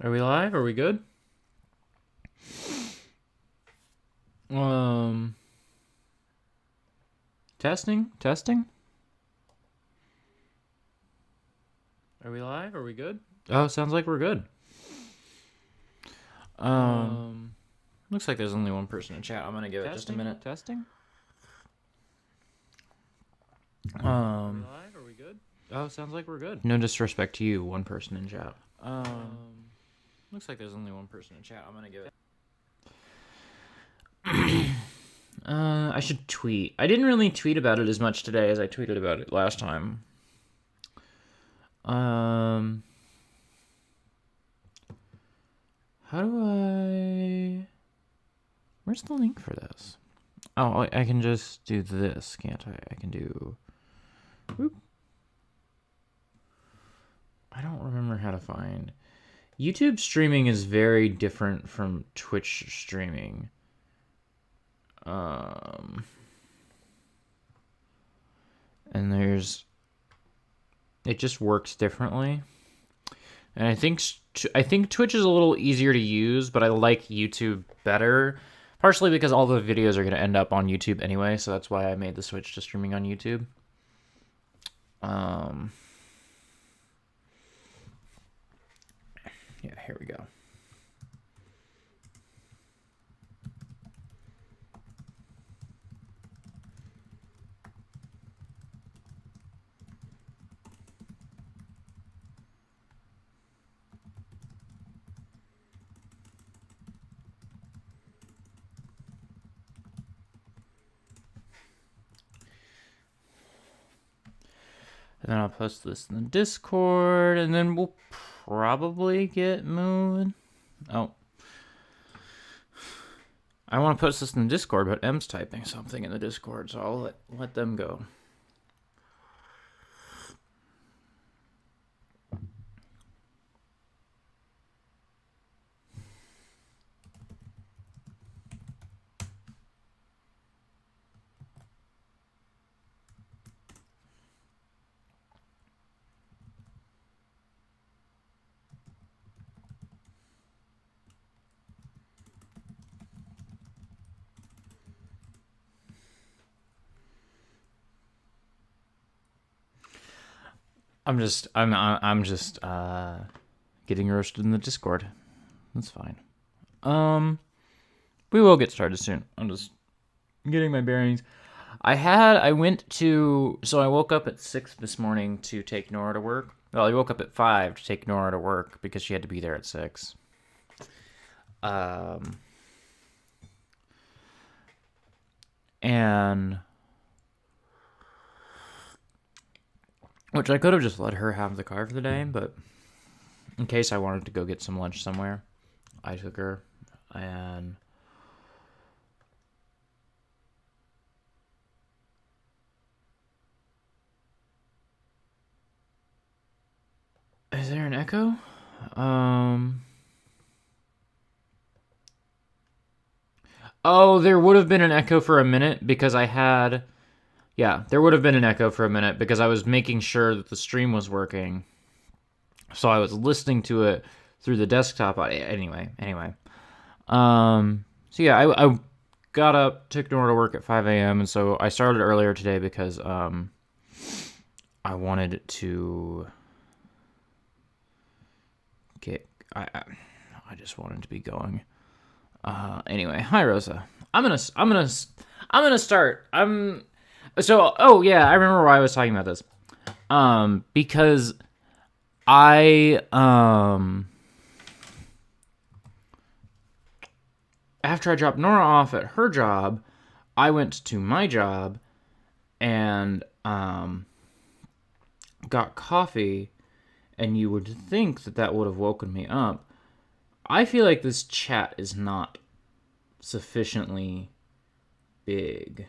Are we live? Are we good? Um, testing. Are we live? Are we good? Oh, sounds like we're good. Looks like there's only one person in chat. I'm gonna give it just a minute. Testing. Are we live? Are we good? Oh, sounds like we're good. No disrespect to you, one person in chat. Looks like there's only one person in chat. I'm gonna give it. I should tweet. I didn't really tweet about it as much today as I tweeted about it last time. How do I... Where's the link for this? Oh, I can just do this, can't I? I can do... Whoop. I don't remember how to find... YouTube streaming is very different from Twitch streaming. And there's... It just works differently. And I think Twitch is a little easier to use, but I like YouTube better. Partially because all the videos are going to end up on YouTube anyway, so that's why I made the switch to streaming on YouTube. Yeah, here we go. And then I'll post this in the Discord, and then we'll probably get moving. Oh. I want to post this in the Discord, but M's typing something in the Discord, so I'll let them go. I'm just getting roasted in the Discord. That's fine. We will get started soon. I'm just getting my bearings. I woke up at 6 this morning to take Nora to work. Well, I woke up at 5 to take Nora to work because she had to be there at 6. And which I could have just let her have the car for the day, but in case I wanted to go get some lunch somewhere, I took her. And is there an echo? Oh, there would have been an echo for a minute because there would have been an echo for a minute because I was making sure that the stream was working. So I was listening to it through the desktop. Anyway. So yeah, I got up, took Nora to work at 5 a.m. And so I started earlier today because I wanted to I just wanted to be going. Anyway, hi Rosa. I'm gonna start. I remember why I was talking about this. Because after I dropped Nora off at her job, I went to my job and got coffee, and you would think that would have woken me up. I feel like this chat is not sufficiently big.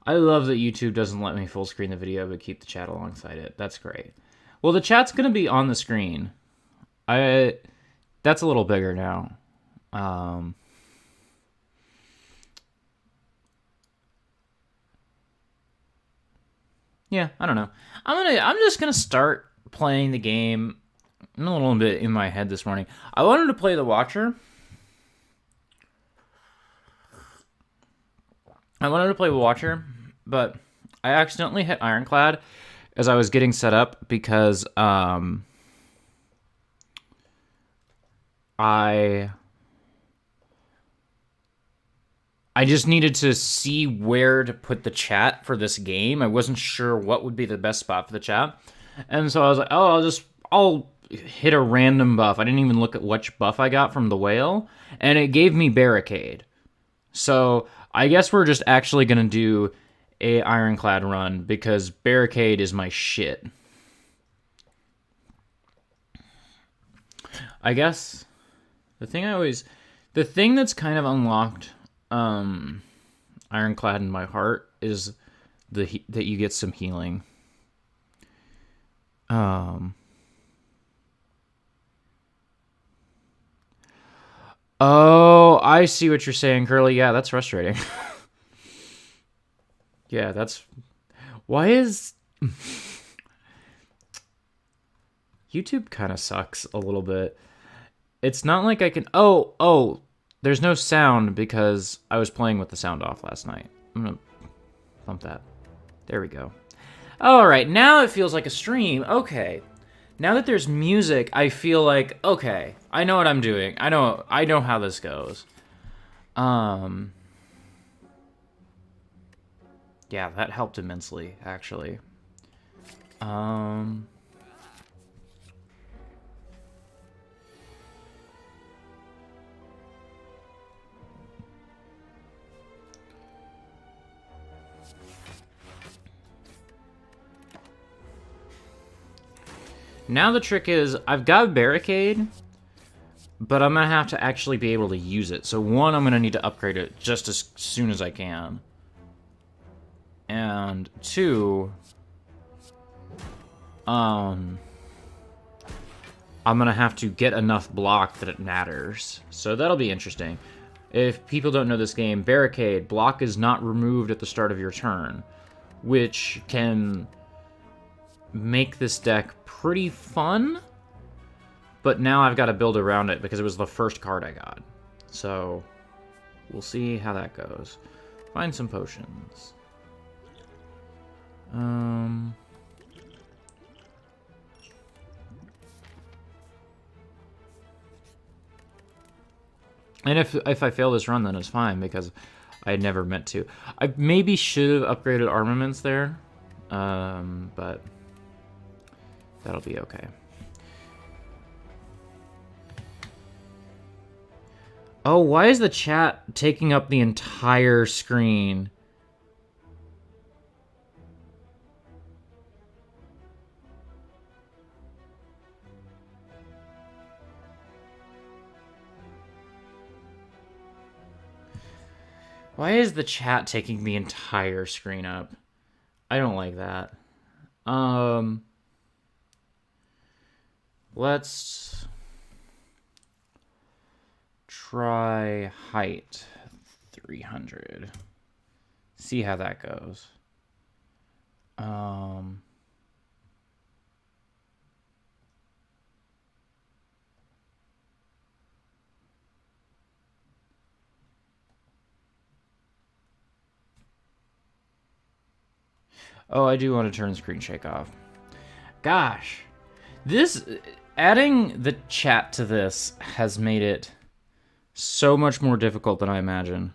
I love that YouTube doesn't let me full screen the video but keep the chat alongside it. That's great. Well, the chat's going to be on the screen. That's a little bigger now. Yeah, I don't know. I'm just gonna start playing the game. I'm a little bit in my head this morning. I wanted to play the Watcher. But I accidentally hit Ironclad as I was getting set up because I just needed to see where to put the chat for this game. I wasn't sure what would be the best spot for the chat. And so I was like, oh, I'll hit a random buff. I didn't even look at which buff I got from the whale. And it gave me Barricade. So I guess we're just actually going to do a Ironclad run because Barricade is my shit. I guess the thing that's kind of unlocked Ironclad in my heart is that you get some healing. Oh, I see what you're saying, Curly. Yeah, that's frustrating. Yeah, that's... Why is... YouTube kind of sucks a little bit. It's not like I can... Oh, there's no sound because I was playing with the sound off last night. I'm gonna bump that. There we go. All right, now it feels like a stream. Okay. Now that there's music, I feel like, okay, I know what I'm doing. I know how this goes. Yeah, that helped immensely, actually. Now the trick is, I've got a Barricade, but I'm going to have to actually be able to use it. So one, I'm going to need to upgrade it just as soon as I can. And two, I'm going to have to get enough block that it matters. So that'll be interesting. If people don't know this game, Barricade, block is not removed at the start of your turn, which can make this deck pretty fun, but now I've got to build around it because it was the first card I got. So we'll see how that goes. Find some potions. And if I fail this run, then it's fine because I had never meant to. I maybe should have upgraded armaments there, but that'll be okay. Oh, why is the chat taking up the entire screen? Why is the chat taking the entire screen up? I don't like that. Let's try height 300. See how that goes. Oh, I do want to turn screen shake off. Gosh, adding the chat to this has made it so much more difficult than I imagined.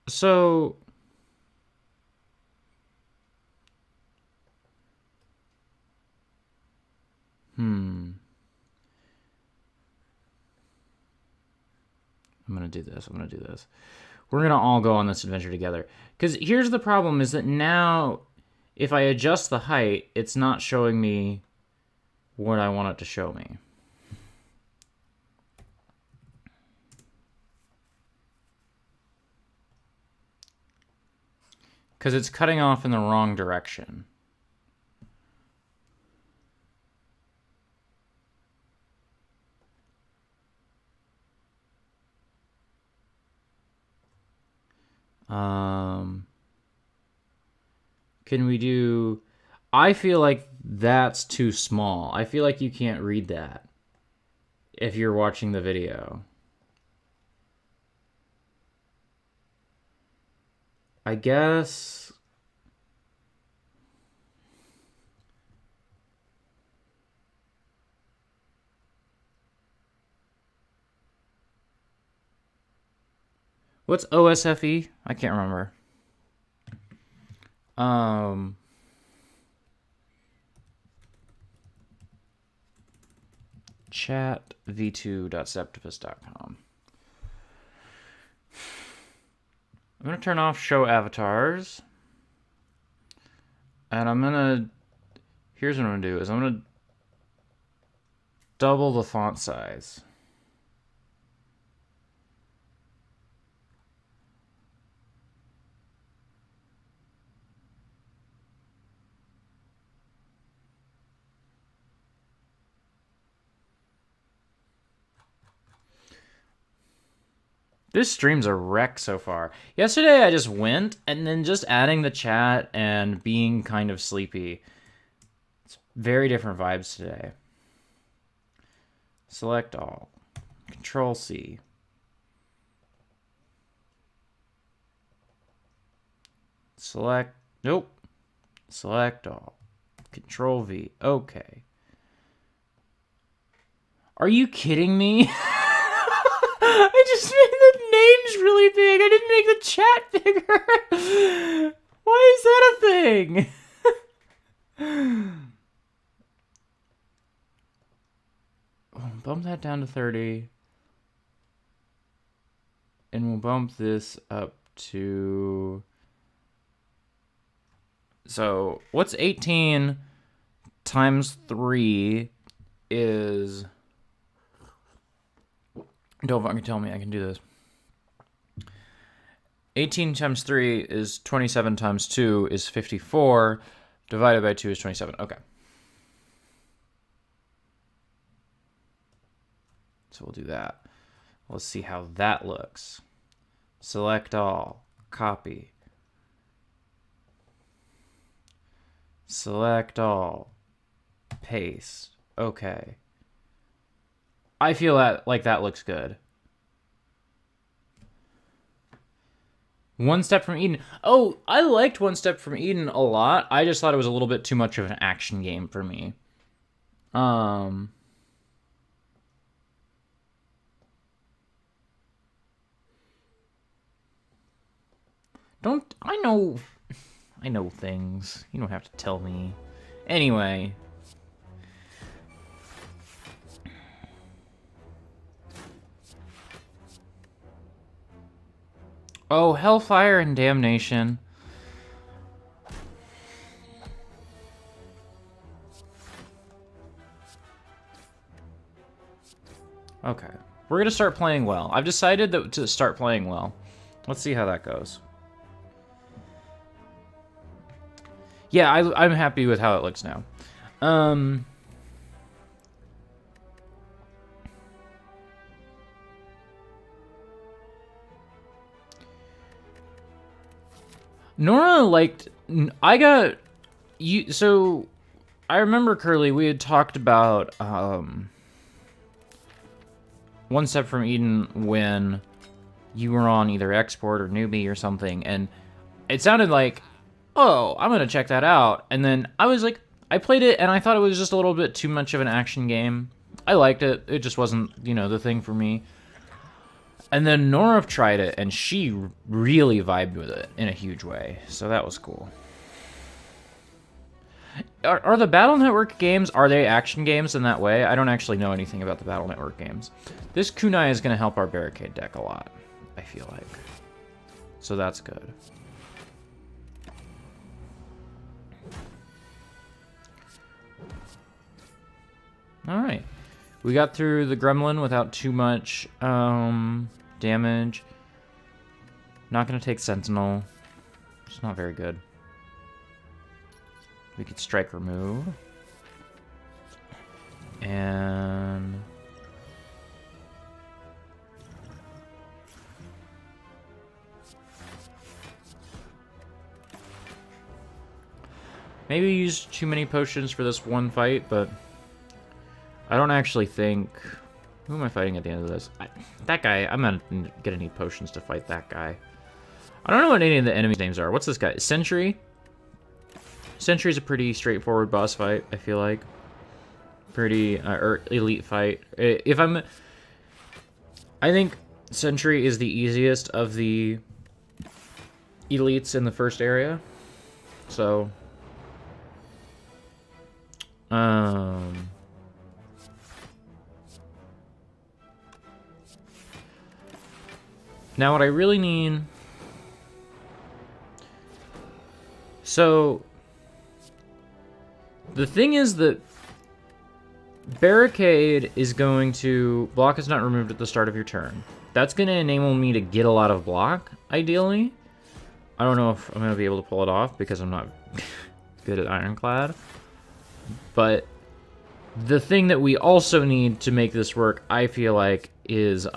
So I'm gonna do this. We're gonna all go on this adventure together. Because here's the problem: is that now, if I adjust the height, it's not showing me what I want it to show me. Because it's cutting off in the wrong direction. Can we do... I feel like that's too small. I feel like you can't read that if you're watching the video. I guess... What's OSFE? I can't remember. Chat v2.septivus.com. I'm going to turn off show avatars. And I'm going to... Here's what I'm going to do is I'm going to double the font size. This stream's a wreck so far. Yesterday I just went, and then just adding the chat and being kind of sleepy. It's very different vibes today. Select all. Control C. Select, nope. Select all. Control V. Okay. Are you kidding me? I just made the names really big. I didn't make the chat bigger. Why is that a thing? Bump that down to 30. And we'll bump this up to... So, what's 18 times 3 is... Don't fucking tell me I can do this. 18 times 3 is 27 times 2 is 54. Divided by 2 is 27. Okay. So we'll do that. Let's see how that looks. Select all. Copy. Select all. Paste. Okay. I feel like that looks good. One Step from Eden. Oh, I liked One Step from Eden a lot. I just thought it was a little bit too much of an action game for me. Don't... I know things. You don't have to tell me. Anyway... Oh, Hellfire and Damnation. Okay. We're going to start playing well. I've decided to start playing well. Let's see how that goes. Yeah, I'm happy with how it looks now. Nora liked... I got... you. So, I remember, Curly, we had talked about One Step from Eden when you were on either Export or Newbie or something, and it sounded like, oh, I'm going to check that out. And then I was like, I played it, and I thought it was just a little bit too much of an action game. I liked it. It just wasn't, the thing for me. And then Nora tried it, and she really vibed with it in a huge way. So that was cool. Are the Battle Network games, are they action games in that way? I don't actually know anything about the Battle Network games. This kunai is going to help our barricade deck a lot, I feel like. So that's good. Alright. We got through the Gremlin without too much damage. Not going to take Sentinel. It's not very good. We could strike remove. And... Maybe use too many potions for this one fight, but I don't actually think... Who am I fighting at the end of this? That guy, I'm not gonna need potions to fight that guy. I don't know what any of the enemies' names are. What's this guy? Sentry? Sentry's a pretty straightforward boss fight, I feel like. Pretty, or elite fight. I think Sentry is the easiest of the elites in the first area. So... Now what I really need... So... The thing is that Barricade is going to... Block is not removed at the start of your turn. That's going to enable me to get a lot of block, ideally. I don't know if I'm going to be able to pull it off because I'm not good at Ironclad. But the thing that we also need to make this work, I feel like, is...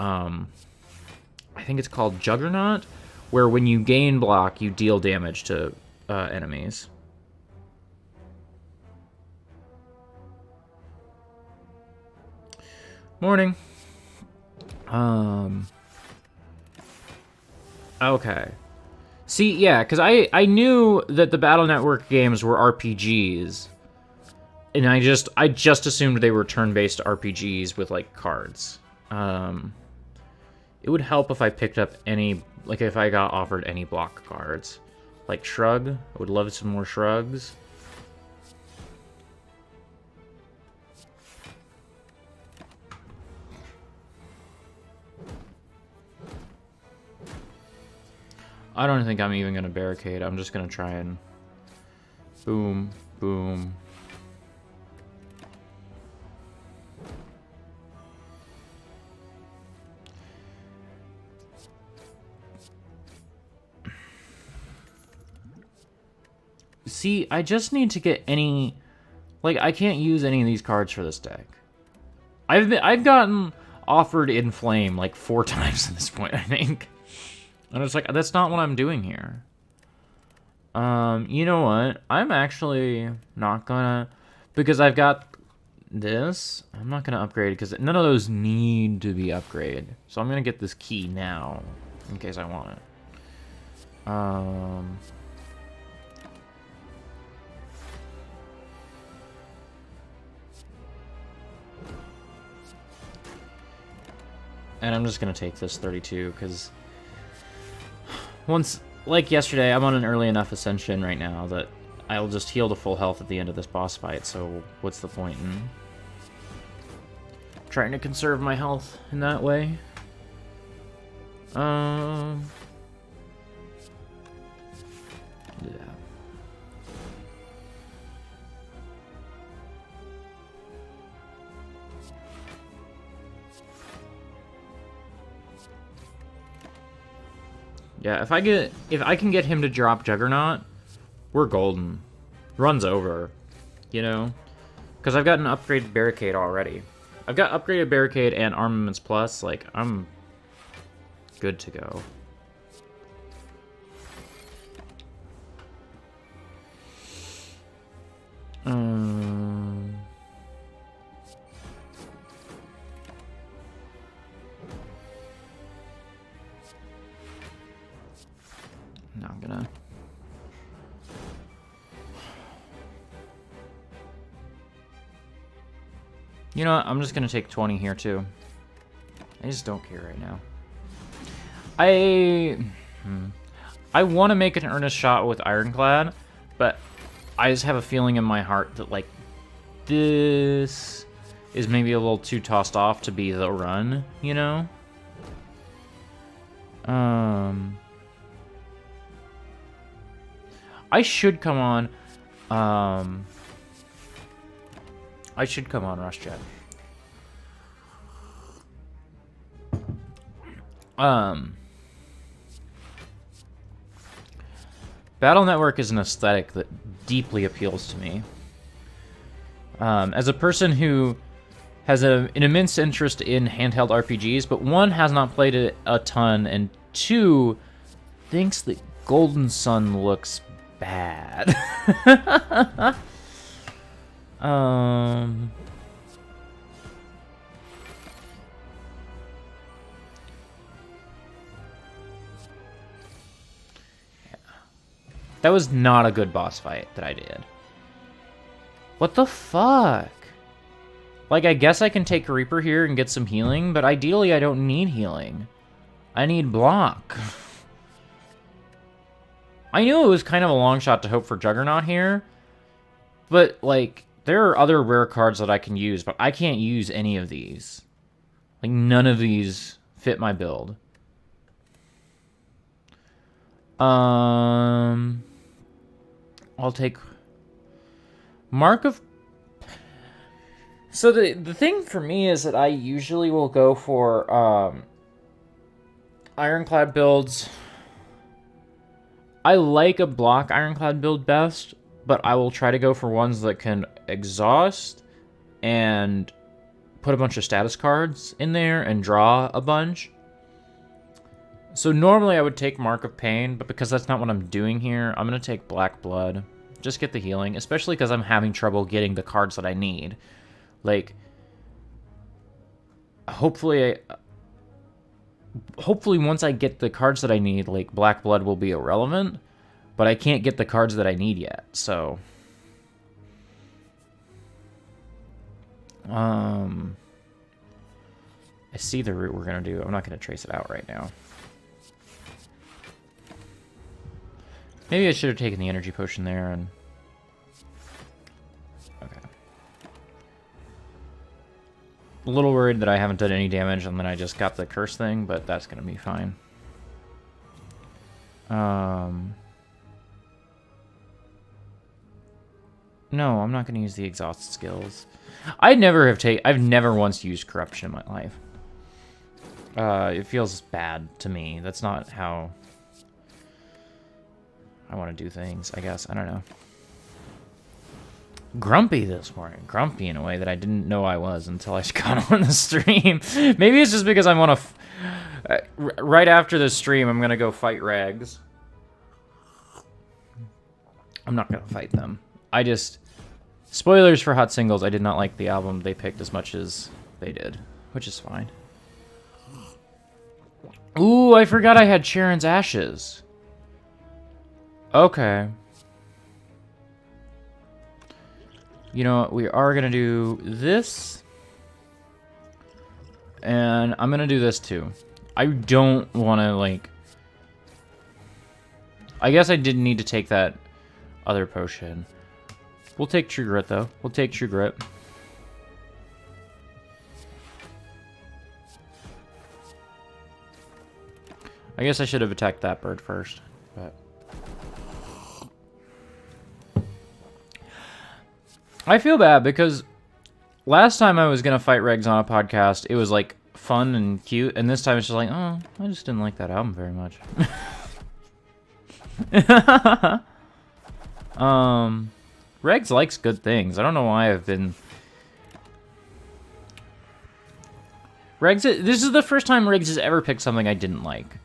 I think it's called Juggernaut, where when you gain block, you deal damage to enemies. Morning. Okay. See, yeah, because I knew that the Battle Network games were RPGs, and I just assumed they were turn-based RPGs with like cards. It would help if I picked up any, like if I got offered any block cards. Like Shrug. I would love some more Shrugs. I don't think I'm even going to barricade. I'm just going to try and boom, boom. See, I just need to get any... Like, I can't use any of these cards for this deck. I've gotten offered Inflame like 4 times at this point, I think. And it's like, that's not what I'm doing here. You know what? I'm actually not gonna... Because I've got this, I'm not gonna upgrade it because none of those need to be upgraded. So I'm gonna get this key now, in case I want it. And I'm just gonna take this 32, because... Once, like yesterday, I'm on an early enough ascension right now that I'll just heal to full health at the end of this boss fight, so what's the point in trying to conserve my health in that way? Yeah. Yeah, if I can get him to drop Juggernaut, we're golden. Run's over, you know? Because I've got an upgraded Barricade already. I've got upgraded Barricade and Armaments Plus, like, I'm good to go. Now I'm gonna... You know what? I'm just gonna take 20 here too. I just don't care right now. I want to make an earnest shot with Ironclad, but I just have a feeling in my heart that like this is maybe a little too tossed off to be the run, you know? I should come on. I should come on Rush Jet. Battle Network is an aesthetic that deeply appeals to me. As a person who has an immense interest in handheld RPGs, but one, has not played it a ton, and two, thinks that Golden Sun looks bad. That was not a good boss fight that I did. What the fuck? Like, I guess I can take Reaper here and get some healing, but ideally I don't need healing. I need block. I knew it was kind of a long shot to hope for Juggernaut here, but, like, there are other rare cards that I can use, but I can't use any of these. Like, none of these fit my build. I'll take Mark of... So the thing for me is that I usually will go for Ironclad builds. I like a block Ironclad build best, but I will try to go for ones that can exhaust and put a bunch of status cards in there and draw a bunch. So normally I would take Mark of Pain, but because that's not what I'm doing here, I'm going to take Black Blood. Just get the healing, especially because I'm having trouble getting the cards that I need. Like, hopefully once I get the cards that I need, like, Black Blood will be irrelevant, but I can't get the cards that I need yet, so... I see the route we're going to do. I'm not going to trace it out right now. Maybe I should have taken the energy potion there and... Okay. A little worried that I haven't done any damage and then I just got the curse thing, but that's going to be fine. No, I'm not going to use the exhaust skills. I've never once used corruption in my life. It feels bad to me. That's not how I want to do things, I guess. I don't know. Grumpy this morning. Grumpy in a way that I didn't know I was until I got on the stream. Maybe it's just because I want to... right after the stream, I'm going to go fight Rags. I'm not going to fight them. I just... Spoilers for Hot Singles. I did not like the album they picked as much as they did, which is fine. Ooh, I forgot I had Sharon's Ashes. Okay. You know what? We are going to do this. And I'm going to do this too. I don't want to, like... I guess I didn't need to take that other potion. We'll take True Grit, though. We'll take True Grit. I guess I should have attacked that bird first, but... I feel bad because last time I was going to fight Regs on a podcast, it was, like, fun and cute, and this time it's just like, oh, I just didn't like that album very much. Regs likes good things. I don't know why I've been... Regs... This is the first time Regs has ever picked something I didn't like.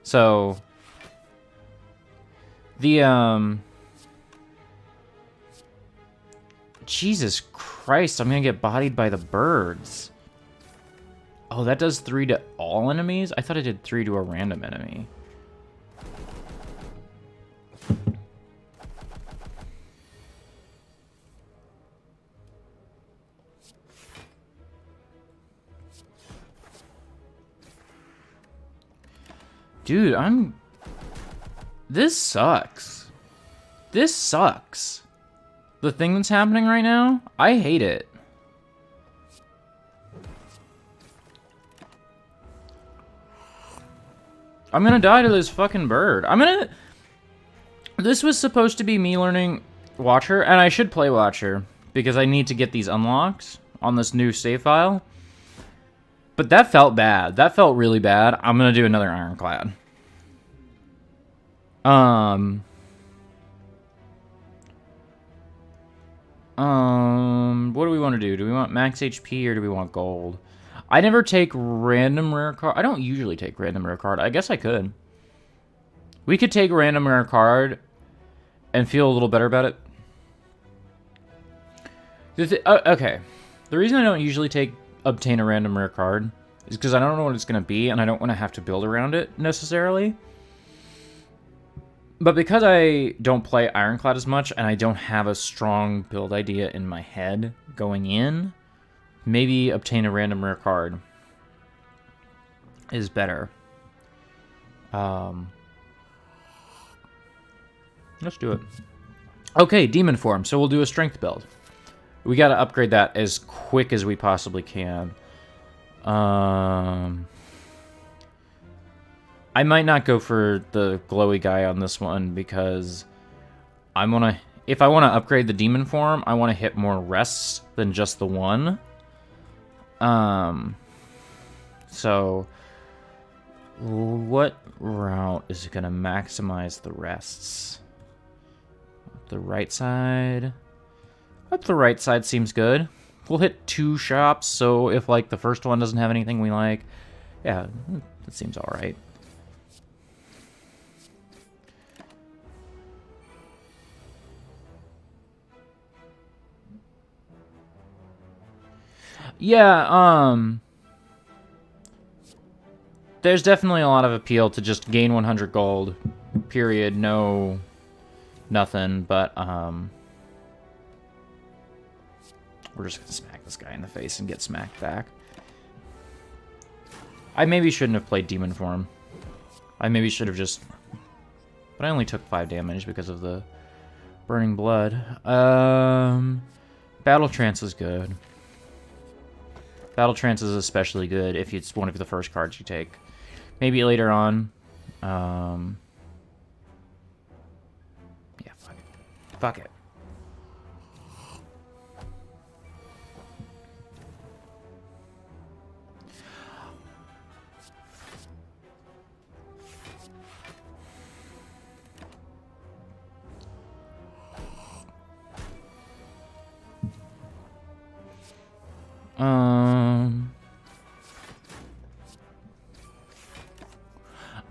So... The, Jesus Christ, I'm gonna get bodied by the birds. Oh, that does 3 to all enemies? I thought it did 3 to a random enemy. Dude, This sucks. This sucks. The thing that's happening right now, I hate it. I'm gonna die to this fucking bird. This was supposed to be me learning Watcher, and I should play Watcher, because I need to get these unlocks on this new save file. But that felt bad. That felt really bad. I'm gonna do another Ironclad. What do we want to do? Do we want max HP or do we want gold? I never take random rare card. I don't usually take random rare card. I guess I could. We could take random rare card and feel a little better about it. Okay. The reason I don't usually obtain a random rare card is because I don't know what it's going to be, and I don't want to have to build around it necessarily. But because I don't play Ironclad as much, and I don't have a strong build idea in my head going in, maybe obtain a random rare card is better. Let's do it. Okay, Demon Form. So we'll do a Strength build. We got to upgrade that as quick as we possibly can. I might not go for the glowy guy on this one because if I want to upgrade the Demon Form, I want to hit more rests than just the one. So what route is going to maximize the rests? The right side. Up the right side seems good. We'll hit 2 shops, so if like the first one doesn't have anything we like, yeah, that seems all right. Yeah, there's definitely a lot of appeal to just gain 100 gold, period, no nothing, but we're just gonna smack this guy in the face and get smacked back. I maybe shouldn't have played Demon Form. I maybe should have just... But I only took 5 damage because of the Burning Blood. Battle Trance is good. Battle Trance is especially good if it's one of the first cards you take. Maybe later on. Yeah, fuck it. Fuck it.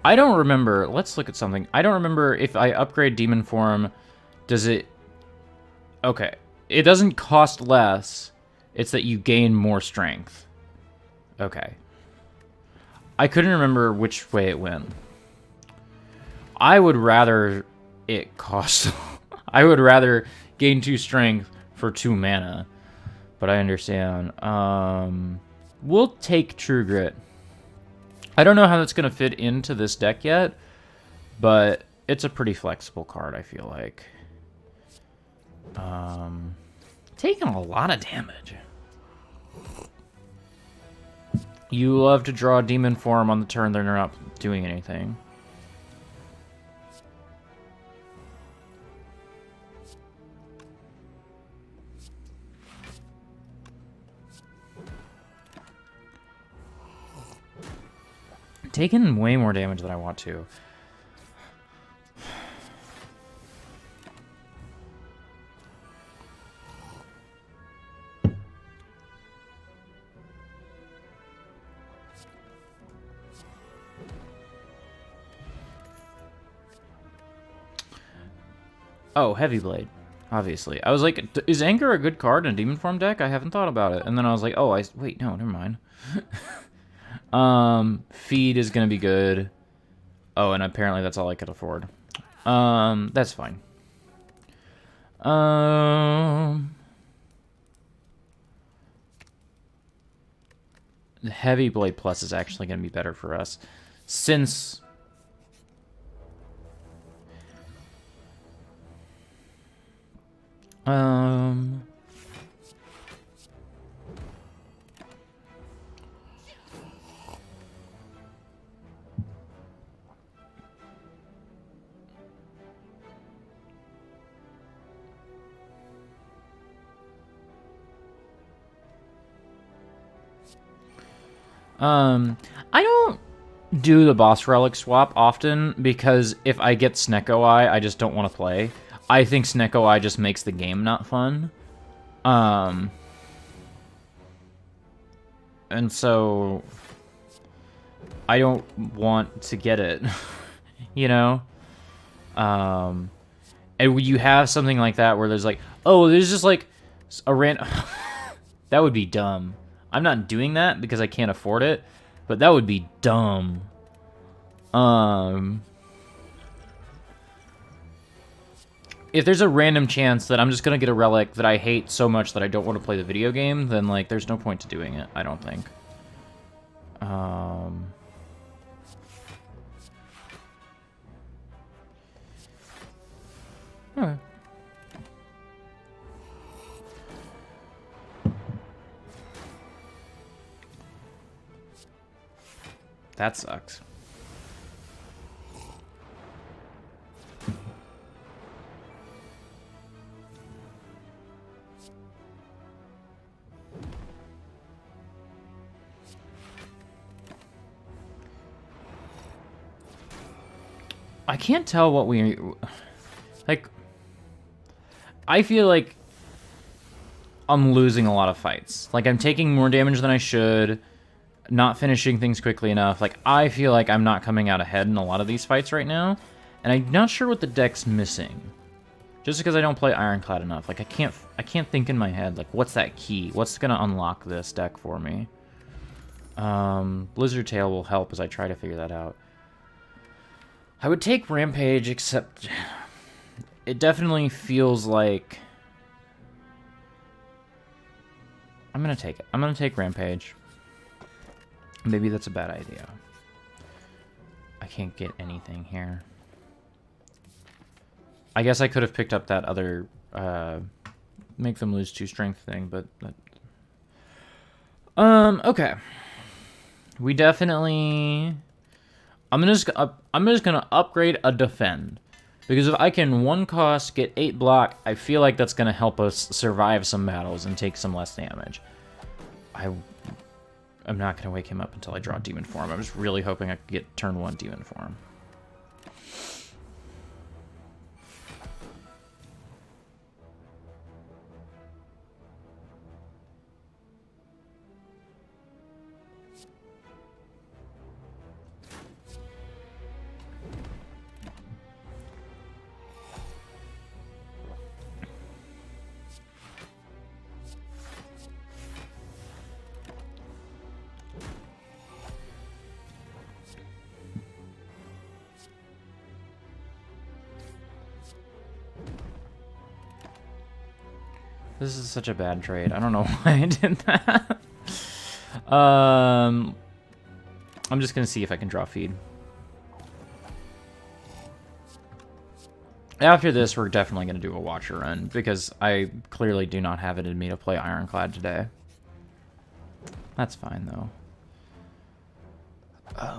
I don't remember. Let's look at something. I don't remember if I upgrade Demon Form, does it... Okay. It doesn't cost less. It's that you gain more strength. Okay. I couldn't remember which way it went. I would rather it cost... I would rather gain 2 strength for 2 mana. But I understand. We'll take True Grit. I don't know how that's going to fit into this deck yet, but it's a pretty flexible card, I feel like. Taking a lot of damage. You love to draw a Demon Form on the turn they're not doing anything. Taking way more damage than I want to. Oh, Heavy Blade. Obviously. I was like, is Anger a good card in a Demon Form deck? I haven't thought about it. And then I was like, oh, wait, no, never mind. Feed is gonna be good. Oh, and apparently that's all I could afford. That's fine. The Heavy Blade Plus is actually gonna be better for us. Since... I don't do the boss relic swap often because if I get Snecko Eye, I just don't want to play. I think Snecko Eye just makes the game not fun. And so I don't want to get it, you know? And And you have something like that where there's like, oh, there's just like a random... That would be dumb. I'm not doing that because I can't afford it, but that would be dumb. If there's a random chance that I'm just gonna get a relic that I hate so much that I don't want to play the video game, then like there's no point to doing it, I don't think. Okay. That sucks. I can't tell what we... Like... I feel like I'm losing a lot of fights. Like, I'm taking more damage than I should, not finishing things quickly enough. Like, I feel like I'm not coming out ahead in a lot of these fights right now, and I'm not sure what the deck's missing. Just because I don't play Ironclad enough. Like, I can't think in my head, like, what's that key? What's gonna unlock this deck for me? Blizzard Tail will help as I try to figure that out. I would take Rampage, except... It definitely feels like... I'm gonna take it. I'm gonna take Rampage. Maybe that's a bad idea. I can't get anything here. I guess I could have picked up that other... make them lose 2 strength thing, but... okay. We definitely... I'm just gonna upgrade a defend. Because if I can 1 cost, get 8 block, I feel like that's gonna help us survive some battles and take some less damage. I'm not gonna wake him up until I draw Demon Form. I'm just really hoping I can get turn 1 Demon Form. This is such a bad trade. I don't know why I did that. I'm just gonna see if I can draw feed. After this, we're definitely gonna do a Watcher run because I clearly do not have it in me to play Ironclad today. That's fine though.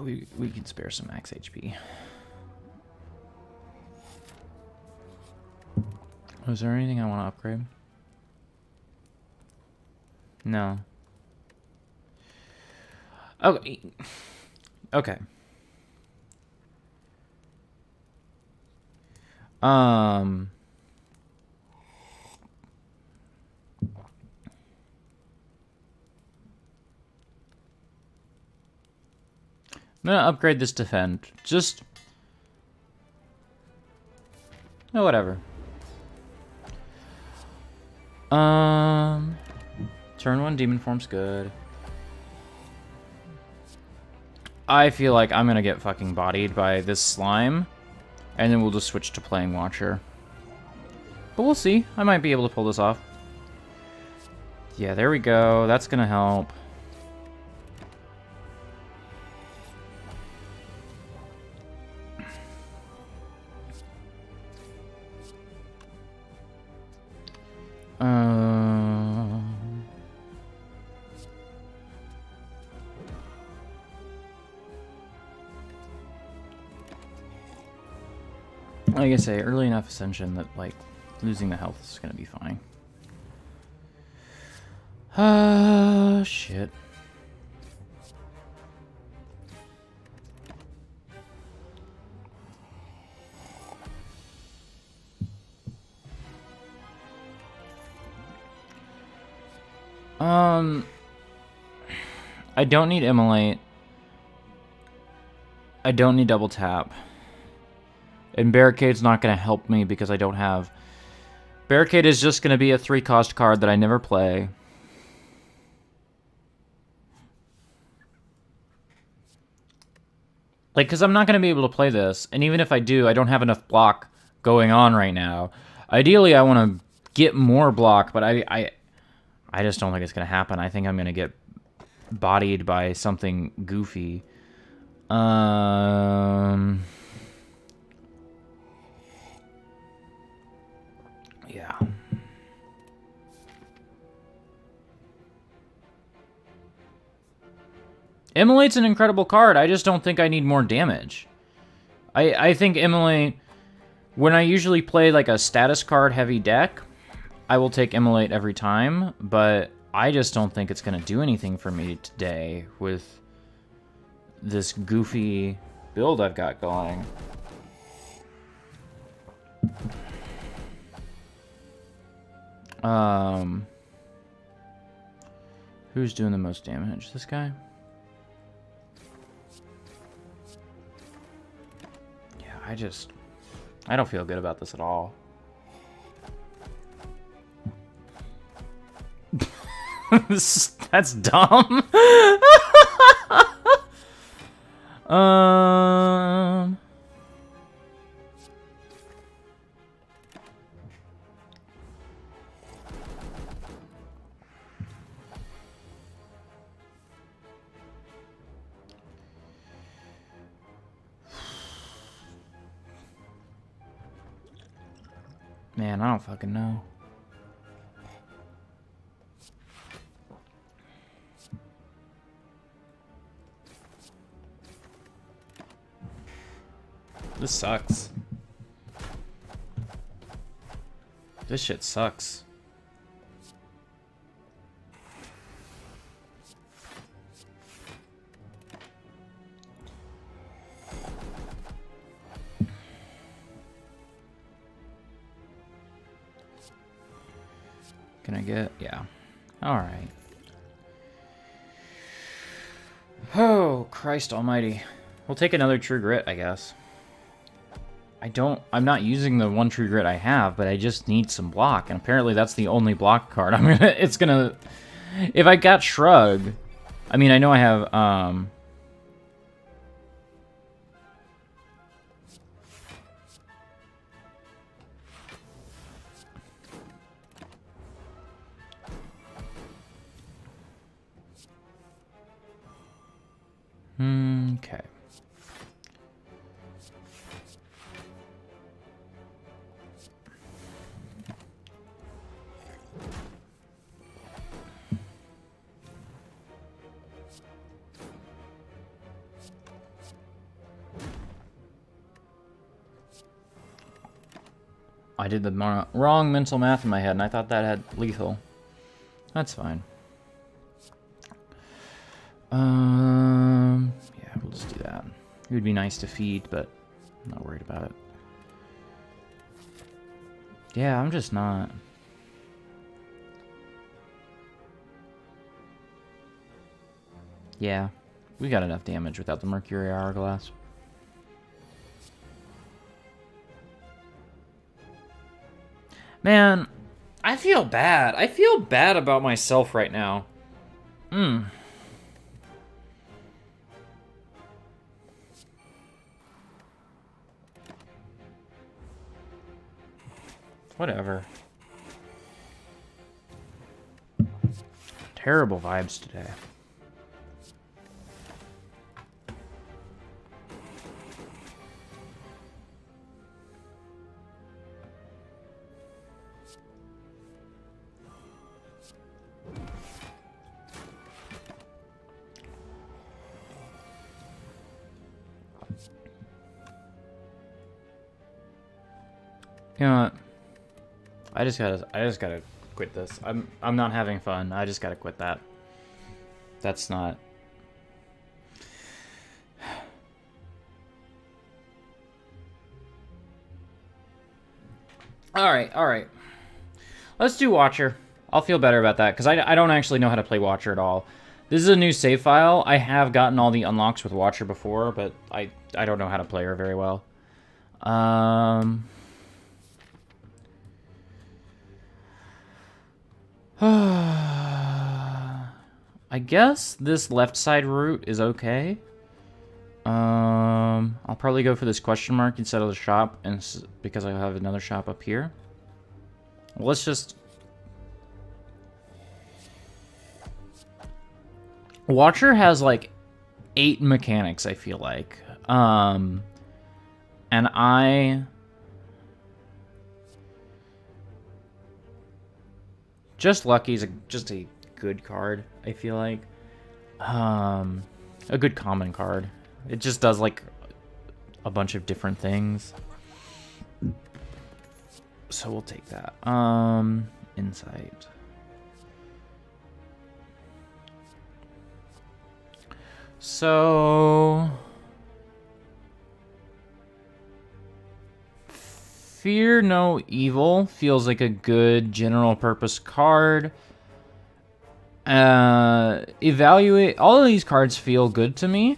We can spare some max HP. Was there anything I want to upgrade? No. Okay. Okay. I'm gonna upgrade this defend. Just... Oh, whatever. Turn 1 Demon Form's good. I feel like I'm gonna get fucking bodied by this slime. And then we'll just switch to playing Watcher. But we'll see. I might be able to pull this off. Yeah, there we go. That's gonna help. Like I say, early enough ascension that, like, losing the health is gonna be fine. Shit. I don't need Immolate. I don't need double tap. And Barricade's not going to help me because I don't have... Barricade is just going to be a 3-cost card that I never play. Like, because I'm not going to be able to play this. And even if I do, I don't have enough block going on right now. Ideally, I want to get more block, but I just don't think it's going to happen. I think I'm going to get bodied by something goofy. Yeah. Immolate's an incredible card. I just don't think I need more damage. I think Immolate, when I usually play like a status card heavy deck, I will take Immolate every time, but I just don't think it's going to do anything for me today with this goofy build I've got going. Who's doing the most damage? This guy? Yeah, I don't feel good about this at all. That's dumb. Man, I don't fucking know. This sucks. This shit sucks. Can I get... Yeah. Alright. Oh, Christ almighty. We'll take another True Grit, I guess. I'm not using the one True Grit I have, but I just need some block, and apparently that's the only block card. It's gonna... If I got Shrug... I mean, I know I have, Okay. I did the wrong mental math in my head, and I thought that had lethal. That's fine. Yeah, we'll just do that. It would be nice to feed, but I'm not worried about it. Yeah, I'm just not. Yeah, we got enough damage without the Mercury Hourglass. Man, I feel bad. I feel bad about myself right now. Whatever. Terrible vibes today. You know what? I just gotta quit this. I'm not having fun. I just gotta quit that. That's not... Alright. Let's do Watcher. I'll feel better about that, because I don't actually know how to play Watcher at all. This is a new save file. I have gotten all the unlocks with Watcher before, but I don't know how to play her very well. I guess this left side route is okay. I'll probably go for this question mark instead of the shop, and because I have another shop up here. Let's just... Watcher has like 8 mechanics, I feel like. And Just Lucky is just a good card, I feel like. A good common card. It just does like a bunch of different things. So we'll take that. Insight. So Fear No Evil feels like a good general purpose card. Evaluate. All of these cards feel good to me.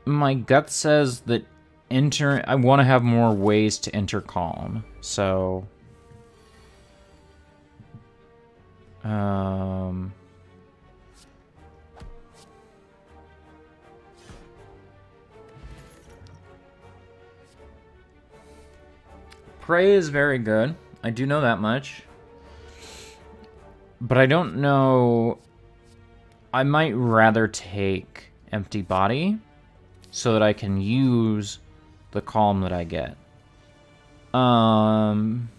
My gut says that I want to have more ways to enter Calm. So Prey is very good. I do know that much. But I don't know... I might rather take Empty Body so that I can use the Calm that I get. I'm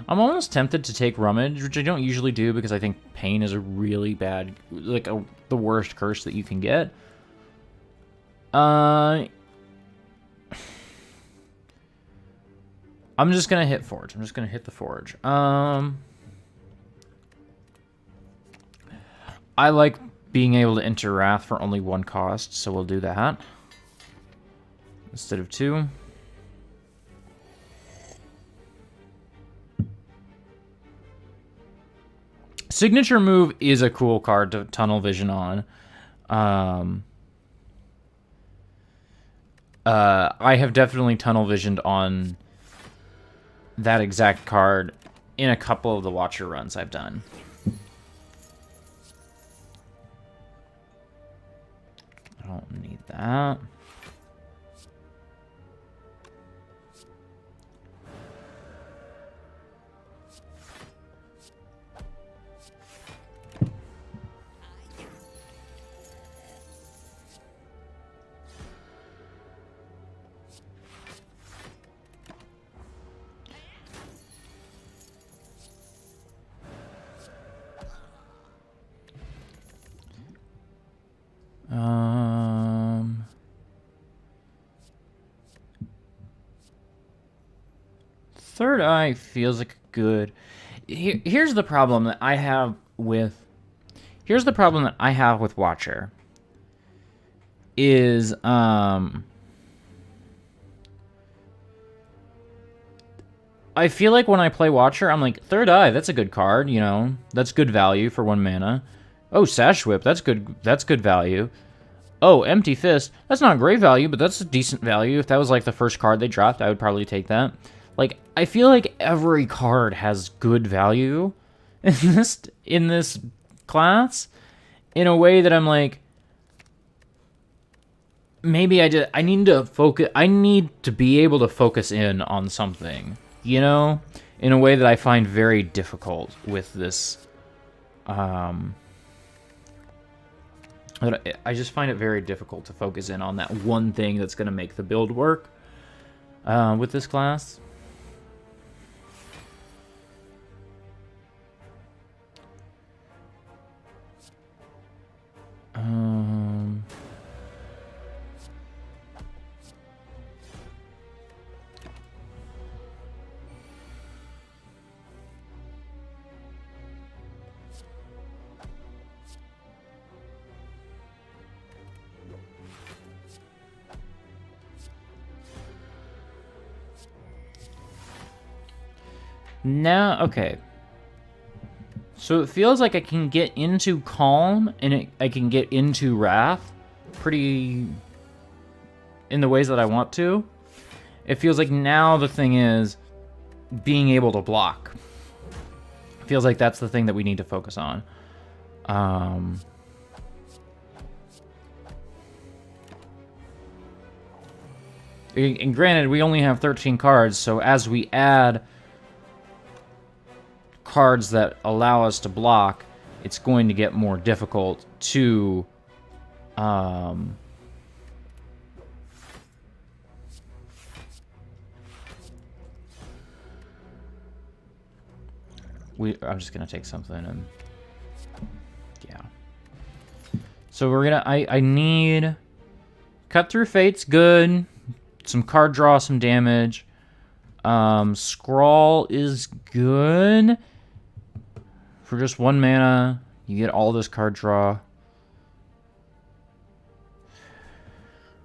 almost tempted to take Rummage, which I don't usually do because I think Pain is a really bad... like, the worst curse that you can get. I'm just gonna hit Forge. I'm just gonna hit the Forge. I like being able to enter Wrath for only 1 cost, so we'll do that instead of 2. Signature Move is a cool card to Tunnel Vision on. I have definitely Tunnel Visioned on that exact card in a couple of the Watcher runs I've done. I don't need that. Third Eye feels like good. Here's the problem that I have with... Here's the problem that I have with Watcher. Is, I feel like when I play Watcher, I'm like, Third Eye, that's a good card, you know? That's good value for 1 mana. Oh, Sash Whip, that's good value. Oh, Empty Fist, that's not great value, but that's a decent value. If that was like the first card they dropped, I would probably take that. Like, I feel like every card has good value in this class, in a way that I'm like, maybe I need to focus. I need to be able to focus in on something, you know, in a way that I find very difficult with this. I just find it very difficult to focus in on that one thing that's going to make the build work with this class. Now, okay. So it feels like I can get into Calm and I can get into Wrath pretty in the ways that I want to. It feels like now the thing is being able to block. It feels like that's the thing that we need to focus on. And granted, we only have 13 cards, so as we add cards that allow us to block, it's going to get more difficult to I'm just gonna take something and yeah. So we're gonna I need Cut Through Fate's good. Some card draw, some damage. Scrawl is good. For just 1 mana, you get all this card draw.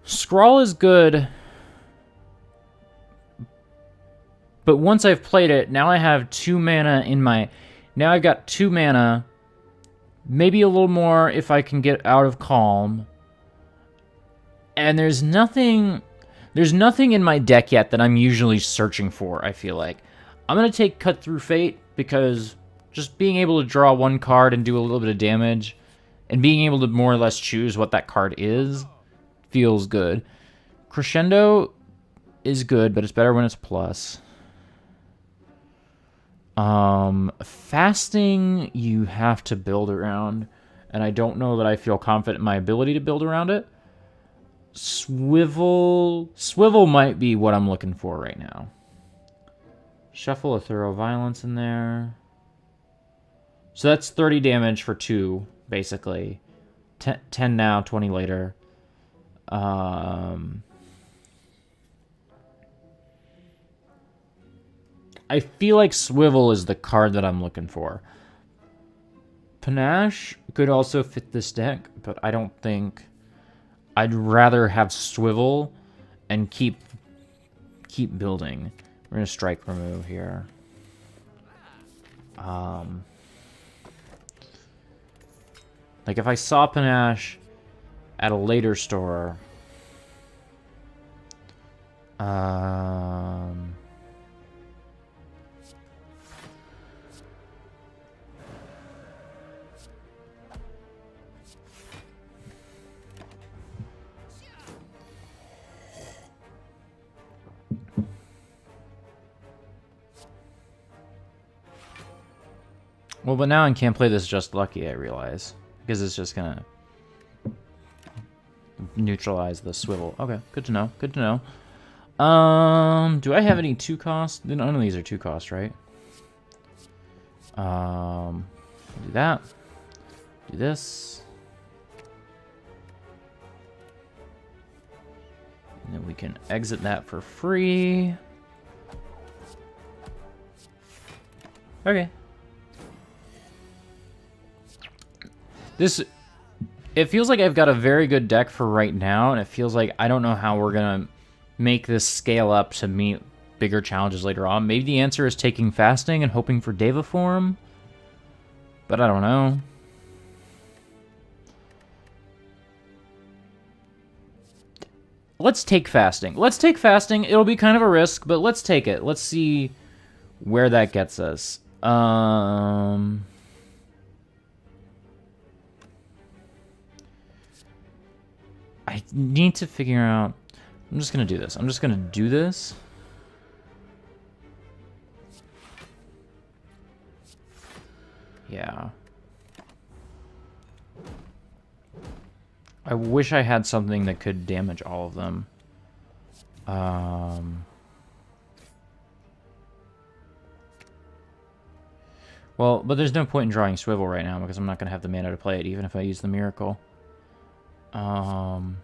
Scrawl is good. But once I've played it, now I have 2 mana in my... Now I've got 2 mana. Maybe a little more if I can get out of Calm. And there's nothing in my deck yet that I'm usually searching for, I feel like. I'm going to take Cut Through Fate because just being able to draw 1 card and do a little bit of damage and being able to more or less choose what that card is feels good. Crescendo is good, but it's better when it's plus. Fasting, you have to build around, and I don't know that I feel confident in my ability to build around it. Swivel might be what I'm looking for right now. Shuffle a Thorough Violence in there. So that's 30 damage for 2, basically. 10 now, 20 later. I feel like Swivel is the card that I'm looking for. Panache could also fit this deck, but I don't think... I'd rather have Swivel and keep building. We're going to strike remove here. Like if I saw Panache at a later store... Well, but now I can't play this Just Lucky, I realize. Because it's just gonna neutralize the Swivel. Okay, good to know. Good to know. Do I have any 2 cost? None of these are 2 cost, right? Do that. Do this. And then we can exit that for free. Okay. It feels like I've got a very good deck for right now, and it feels like I don't know how we're gonna make this scale up to meet bigger challenges later on. Maybe the answer is taking Fasting and hoping for Deva form, but I don't know. Let's take Fasting. Let's take Fasting. It'll be kind of a risk, but let's take it. Let's see where that gets us. I need to figure out... I'm just going to do this. I'm just going to do this. Yeah. I wish I had something that could damage all of them. Well, but there's no point in drawing Swivel right now because I'm not going to have the mana to play it even if I use the Miracle. Am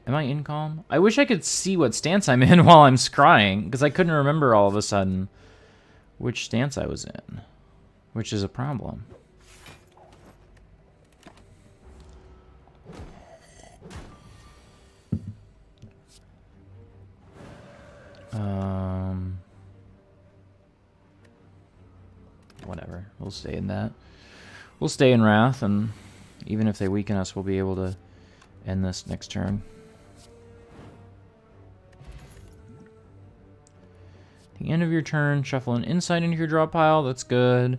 I in Calm? I wish I could see what stance I'm in while I'm scrying, because I couldn't remember all of a sudden which stance I was in, which is a problem. Whatever. We'll stay in that. We'll stay in Wrath, and even if they weaken us, we'll be able to end this next turn. The end of your turn, shuffle an insight into your draw pile. That's good.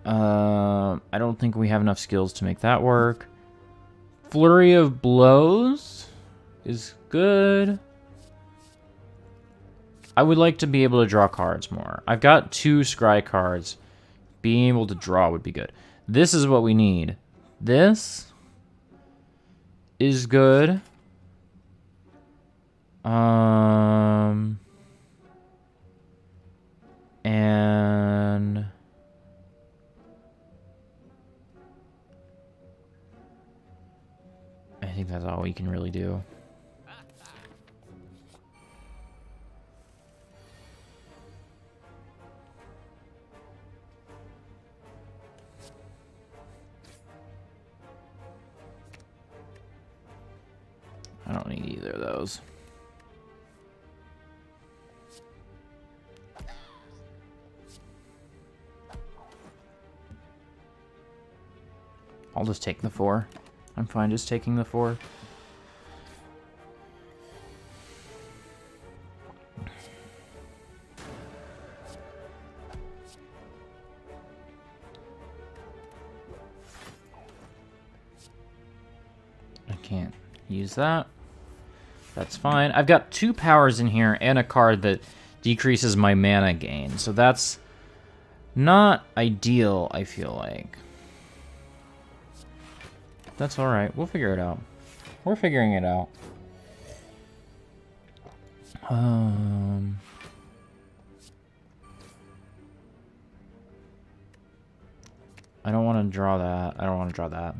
I don't think we have enough skills to make that work. Flurry of Blows is good. I would like to be able to draw cards more. I've got 2 scry cards. Being able to draw would be good. This is what we need. This is good. And I think that's all we can really do. I don't need either of those. I'll just take the 4. I'm fine just taking the 4. I can't use that. That's fine. I've got 2 powers in here and a card that decreases my mana gain. So that's not ideal, I feel like. That's alright. We'll figure it out. We're figuring it out. I don't want to draw that. I don't want to draw that.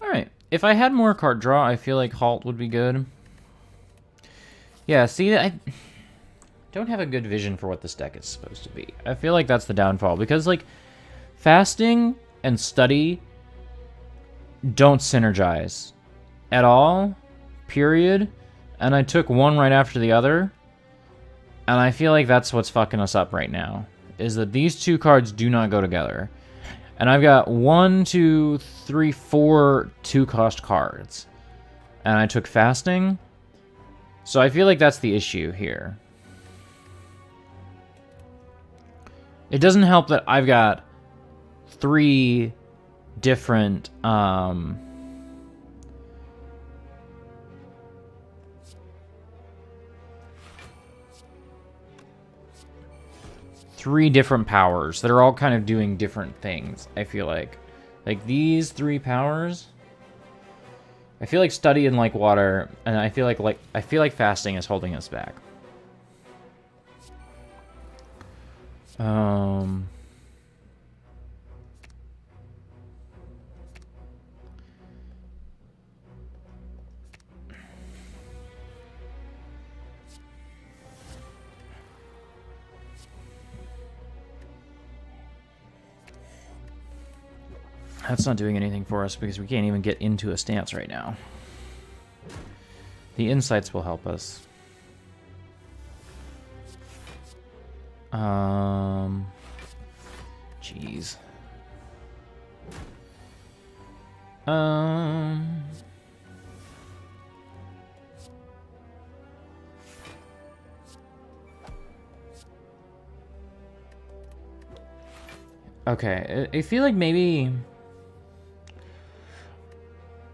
Alright. If I had more card draw, I feel like Halt would be good. Yeah, see, I don't have a good vision for what this deck is supposed to be. I feel like that's the downfall. Because, like, Fasting and Study don't synergize at all. Period. And I took one right after the other. And I feel like that's what's fucking us up right now. Is that these 2 cards do not go together. And I've got 1, 2, 3, 4 2-cost cards. And I took Fasting. So I feel like that's the issue here. It doesn't help that I've got 3 different... 3 different powers that are all kind of doing different things, I feel like. Like, these 3 powers... I feel like Study and like Water, and I feel like Fasting is holding us back. That's not doing anything for us because we can't even get into a stance right now. The insights will help us. Jeez. Okay, I feel like maybe...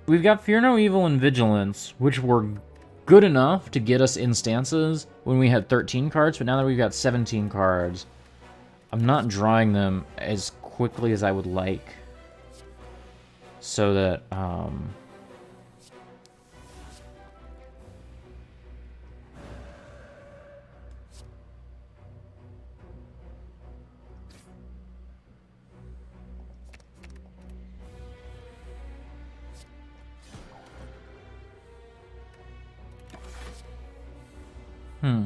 We've got Fear No Evil and Vigilance, which were good enough to get us in stances when we had 13 cards, but now that we've got 17 cards, I'm not drawing them as quickly as I would like. So that, Hmm.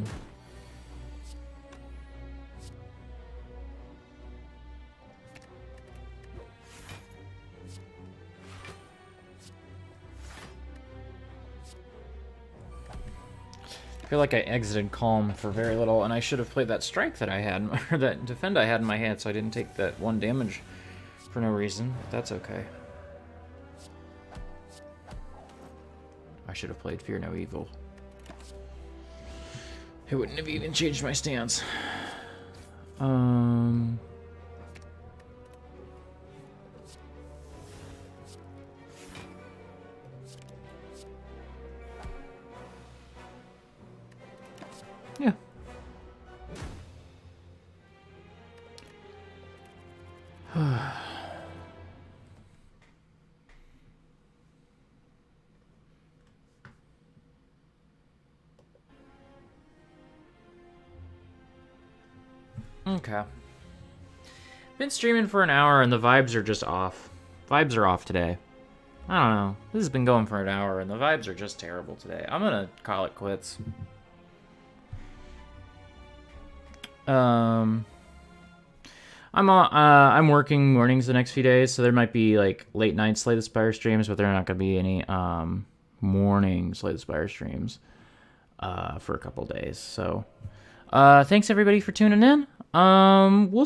I feel like I exited Calm for very little, and I should have played that strike that I had, or that defend I had in my hand, so I didn't take that 1 damage for no reason. But that's okay. I should have played Fear No Evil. It wouldn't have even changed my stance. Yeah. Okay. Been streaming for an hour and the vibes are just off. Vibes are off today. I don't know. This has been going for an hour and the vibes are just terrible today. I'm gonna call it quits. I'm working mornings the next few days, so there might be like late night Slay the Spire streams, but there are not gonna be any morning Slay the Spire streams for a couple days. So thanks everybody for tuning in. We'll